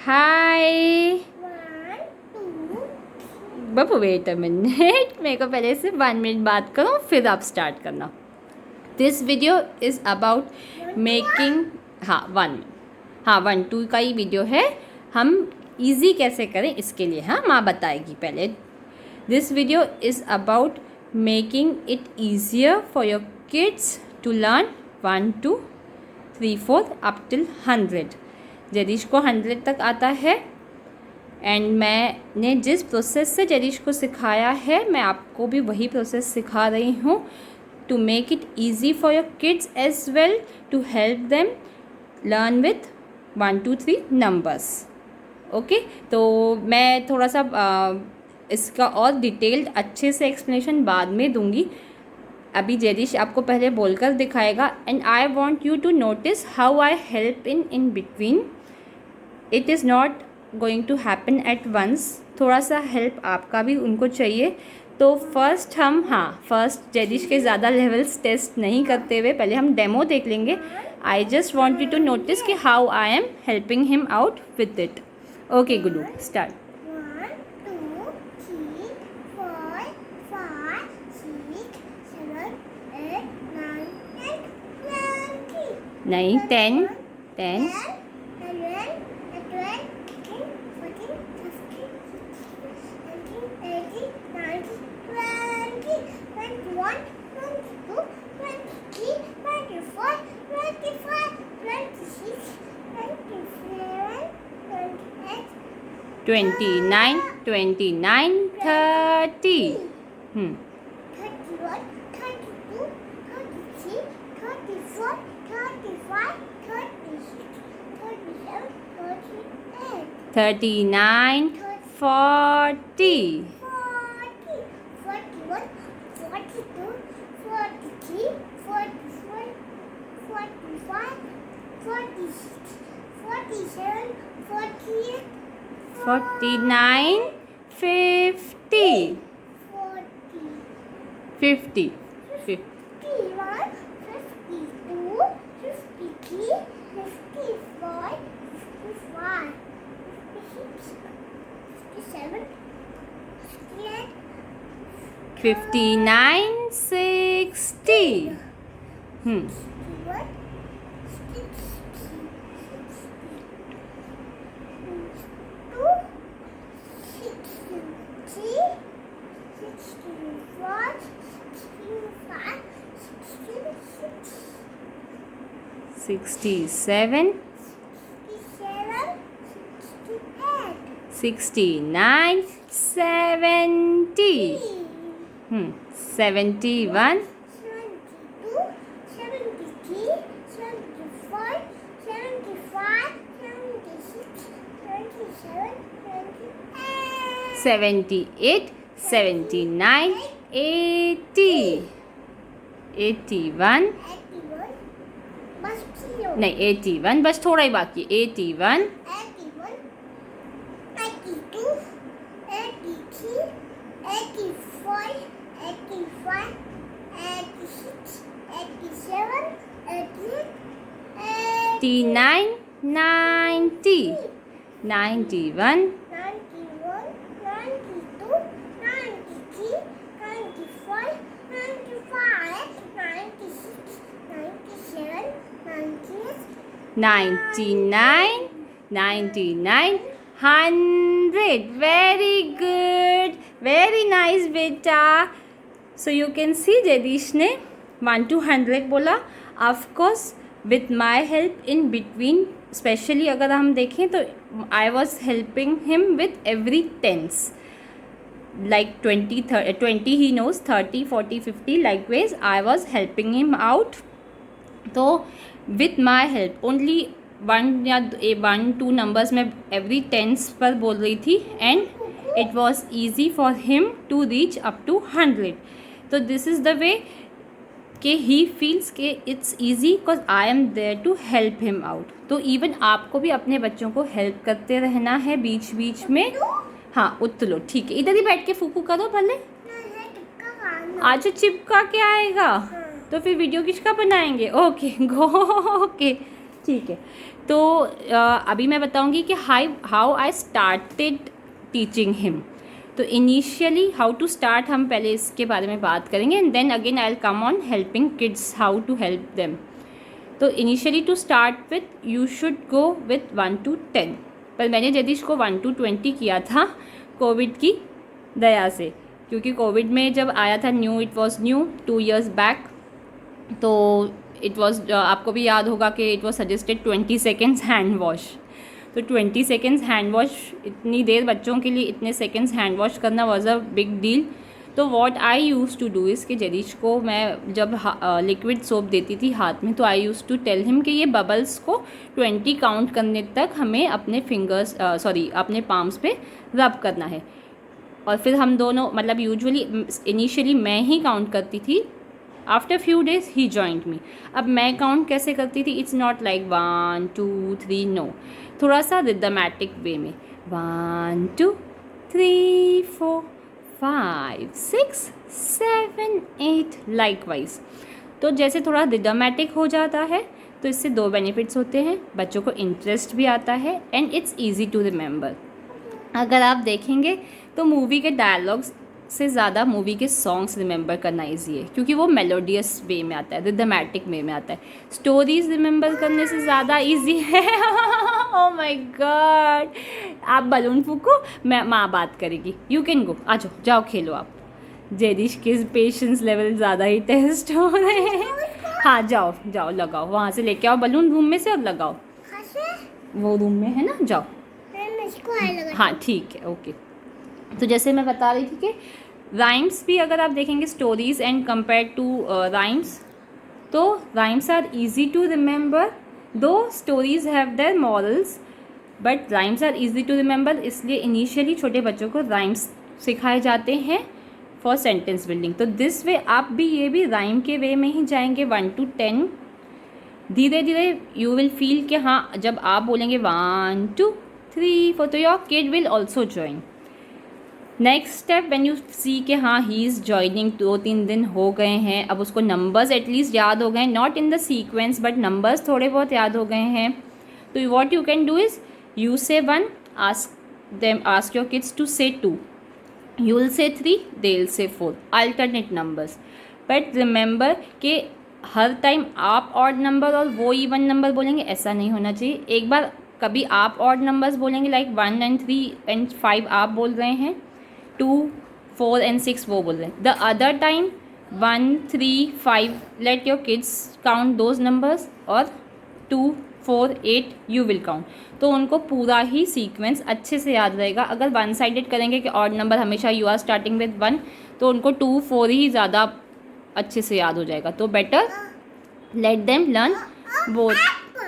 Hi Babu, wait a minute, मेरे को पहले से 1 मिनट बात करो फिर आप स्टार्ट करना। This video is about making, हाँ 1-2 का ही वीडियो है। हम इजी कैसे करें इसके लिए, हाँ माँ बताएगी पहले। This video is about making it easier for your kids to learn 1 2 3 4 up till 100। Zarish को 100 तक आता है एंड मैंने जिस प्रोसेस से जरीश को सिखाया है मैं आपको भी वही प्रोसेस सिखा रही हूँ, to make it easy for your kids as well, to help them learn with 1 2 3 numbers. Okay, तो मैं थोड़ा सा इसका और डिटेल्ड अच्छे से एक्सप्लेनेशन बाद में दूंगी। अभी जरीश आपको पहले बोलकर दिखाएगा and I want you to notice how I help in between. It is not going to happen at once, थोड़ा सा हेल्प आपका भी उनको चाहिए। तो फर्स्ट जरीश के ज़्यादा लेवल्स टेस्ट नहीं करते हुए पहले हम डेमो देख लेंगे। I just want you to notice कि how I am helping him out with it. Okay Gullu, start. 1 2 3 4 5 6 7 8 9 10 नहीं, 10 10 29 29 30। 31 32 33 34 35 36 37 38 39 40 41 42 43 44 45 46 47 48 49 50 50 50 51 52 53 54 55 56 57 58 59 60। 67 69 70। 71 78 79 80 81 नहीं 81 बस थोड़ा ही बाकी, 81 89 90 91 99 99 100। Very good, very nice बेटा। So you can see जयदीश ने 1 to 100 बोला। Of course with my help in between, specially अगर हम देखें तो I was helping him with every tens, like 20 he knows, 30 40 50 likewise I was helping him out। तो with my help only 1 या 1 2 numbers में every tense पर बोल रही थी and it was easy for him to reach up to 100। तो this is the way कि he feels के it's easy because I am there to help him out. तो इवन आपको भी अपने बच्चों को हेल्प करते रहना है बीच बीच में। हाँ उतलो, ठीक है, इधर ही बैठ के फूफू करो भले। आज चिपका के आएगा तो फिर वीडियो किसका बनाएंगे? ओके गो, ओके ठीक है। तो अभी मैं बताऊंगी कि how I started teaching him. तो इनिशियली हाउ टू स्टार्ट, हम पहले इसके बारे में बात करेंगे and then again I will come on helping kids how to help them. तो initially to start with you should go with 1 to 10, पर मैंने जदीश को 1 to 20 किया था कोविड की दया से, क्योंकि कोविड में जब आया था new, it was new 2 years back, तो इट वॉज आपको भी याद होगा कि it was suggested 20 seconds hand wash. तो 20 seconds हैंड वॉश, इतनी देर बच्चों के लिए इतने सेकेंड्स हैंड वॉश करना वॉज अ बिग डील। तो what I use to do is कि जरीश को मैं जब लिक्विड सोप देती थी हाथ में, तो आई यूज़ टू टेल हिम कि ये बबल्स को 20 काउंट करने तक हमें अपने फिंगर्स अपने पाम्स पे रब करना है। और फिर हम दोनों, मतलब यूजुअली इनिशियली मैं ही काउंट करती थी, आफ्टर फ्यू डेज ही जॉइंट मी। अब मैं काउंट कैसे करती थी, इट्स नॉट लाइक 1 2 3, नो, थोड़ा सा रिदमेटिक वे में 1 2 3 4 5 6 7 8 लाइकवाइज। तो जैसे थोड़ा रिदमेटिक हो जाता है तो इससे 2 बेनिफिट्स होते हैं, बच्चों को इंटरेस्ट भी आता है and it's easy to remember. अगर आप देखेंगे तो मूवी के डायलॉग्स से ज़्यादा मूवी के सॉन्ग्स रिमेंबर करना ईजी है, क्योंकि वो मेलोडियस वे में आता है, रिदमेटिक वे में आता है। स्टोरीज रिमेंबर करने से ज़्यादा ईजी है। ओह माय गॉड, आप बलून फूको, मैं माँ बात करेगी, यू कैन गो, आ जाओ, जाओ खेलो आप। जेरिश के पेशेंस लेवल ज़्यादा ही टेस्ट हो रहे हैं। हाँ जाओ जाओ, लगाओ, वहाँ से लेके आओ बलून रूम में से और लगाओ, वो रूम में है ना, जाओ। हाँ ठीक है, ओके। तो जैसे मैं बता रही थी कि राइम्स भी अगर आप देखेंगे stories and compare to rhymes, तो rhymes are easy to remember, though stories have their morals, but rhymes are easy to remember. इसलिए इनिशियली छोटे बच्चों को राइम्स सिखाए जाते हैं फॉर सेंटेंस बिल्डिंग। तो दिस वे आप भी ये भी राइम के वे में ही जाएंगे 1 to 10। धीरे धीरे यू विल फील कि हाँ, जब आप बोलेंगे 1 2 3 4 तो your kid will also join. Next step when you see कि हाँ ही इज़ ज्वाइनिंग, 2-3 दिन हो गए हैं, अब उसको नंबर्स एटलीस्ट याद हो गए, not in the sequence but numbers थोड़े बहुत याद हो गए हैं, तो what you can do is you से 1, आस्क योर किड्स टू से 2, you will say 3, they will say 4, alternate numbers। but remember कि हर टाइम आप ऑड नंबर और वो इवन नंबर बोलेंगे, ऐसा नहीं होना चाहिए। एक बार कभी आप ऑड नंबर्स बोलेंगे, लाइक 1 and 3 and 5 आप बोल रहे हैं, 2 4 and 6 वो बोल रहे हैं, the other time 1 3 5 let your kids count those numbers, और 2 4 8 यू विल काउंट। तो उनको पूरा ही सीक्वेंस अच्छे से याद रहेगा। अगर वन साइडेड करेंगे कि ऑड नंबर हमेशा यू आर स्टार्टिंग विद 1, तो उनको 2 4 ही ज़्यादा अच्छे से याद हो जाएगा। तो better let them learn both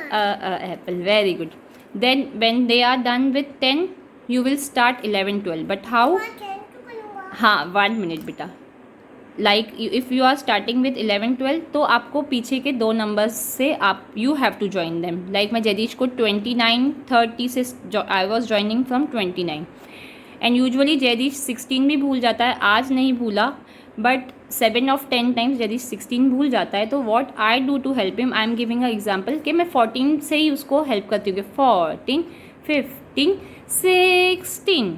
apple, very good. Then when they are done with 10 you will start 11 12, but how, हाँ 1 minute बेटा, like if you are starting with 11 12 तो आपको पीछे के 2 नंबर्स से आप you have to join them. Like मैं जदीश को 29 30 से I was joining from 29, and usually Jadish 16 भी भूल जाता है, आज नहीं भूला बट 7 of 10 टाइम्स जदीश 16 भूल जाता है। तो what I do to help him, I am giving a example कि मैं 14 से ही उसको हेल्प करती हूँ कि 14 15 16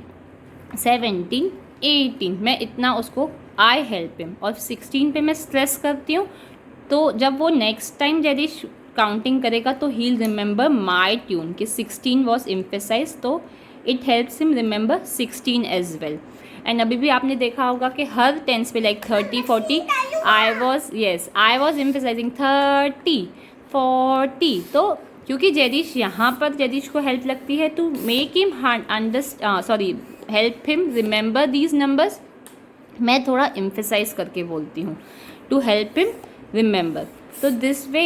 17 18, मैं इतना उसको आई हेल्प हिम, और 16 पे मैं स्ट्रेस करती हूँ। तो जब वो नेक्स्ट टाइम यदि काउंटिंग करेगा तो ही रिमेंबर माई ट्यून कि 16 वॉज एम्फेसाइज, तो it helps him remember 16 as well. And अभी भी आपने देखा होगा कि हर टेंस पे लाइक 30 40 आई वॉज एम्फेसाइजिंग 30 40। तो क्योंकि जैदिश यहाँ पर जैदिश को हेल्प लगती है to make him help him remember these numbers, मैं थोड़ा एम्फेसाइज करके बोलती हूँ टू हेल्प हिम रिमेंबर। तो this way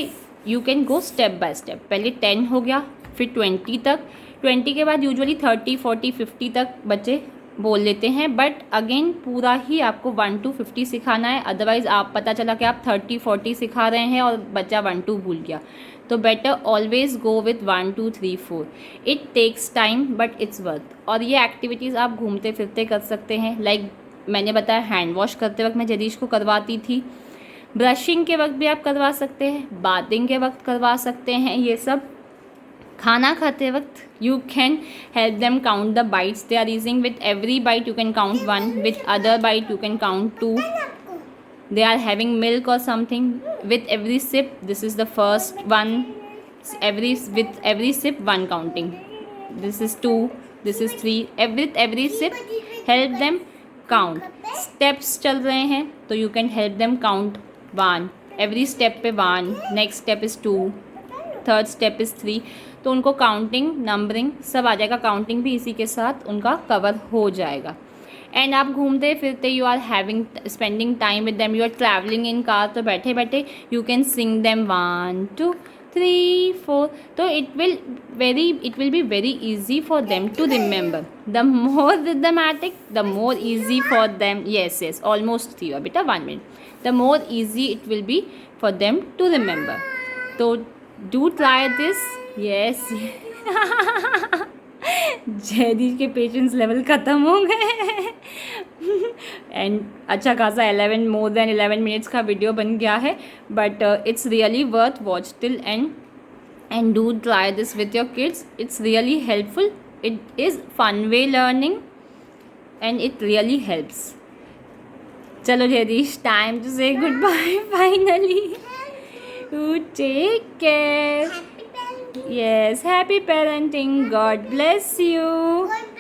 you can go step by step. पहले 10 हो गया, फिर 20 तक, 20 के बाद यूजुअली 30 40 50 तक बच्चे बोल लेते हैं, बट अगेन पूरा ही आपको 1 to 50 सिखाना है। अदरवाइज़ आप पता चला कि आप 30 40 सिखा रहे हैं और बच्चा 1 2 भूल गया, तो better always go with 1 2 3 4। It takes time but it's worth. और ये एक्टिविटीज़ आप घूमते फिरते कर सकते हैं, लाइक मैंने बताया हैंड वॉश करते वक्त मैं जदीश को करवाती थी, ब्रशिंग के वक्त भी आप करवा सकते हैं, बाथिंग के वक्त करवा सकते हैं, ये सब खाना खाते वक्त you can help them count the bites they are using. With every bite you can count 1, with other bite you can count 2. They are having milk or something. With every sip, this is the first one. With every sip 1 counting. This is 2, this is 3. Every sip help them count. Steps चल रहे हैं तो you can help them count 1. Every step पे 1, next step is 2, third step is 3. तो उनको counting, numbering सब आ जाएगा. Counting भी इसी के साथ उनका कवर हो जाएगा. एंड आप घूमते फिरते you are having spending time with them, you are travelling in car, तो बैठे बैठे यू कैन सिंग देम 1 2 3 4. तो it will be very easy for them to remember. The more rhythmic the more easy for them. Yes almost थी बेटा 1 minute. The more easy it will be for them to remember. तो do try this. Yes Jaidi के patience level ख़त्म हो गए. And अच्छा खासा 11 more than 11 minutes का वीडियो बन गया है. But it's really worth watch till end do try this with your kids. It's really helpful. It is fun way learning and it really helps. चलो Jaidi, time to say good bye finally. You take care. Happy parenting. Yes, happy parenting. God bless you. God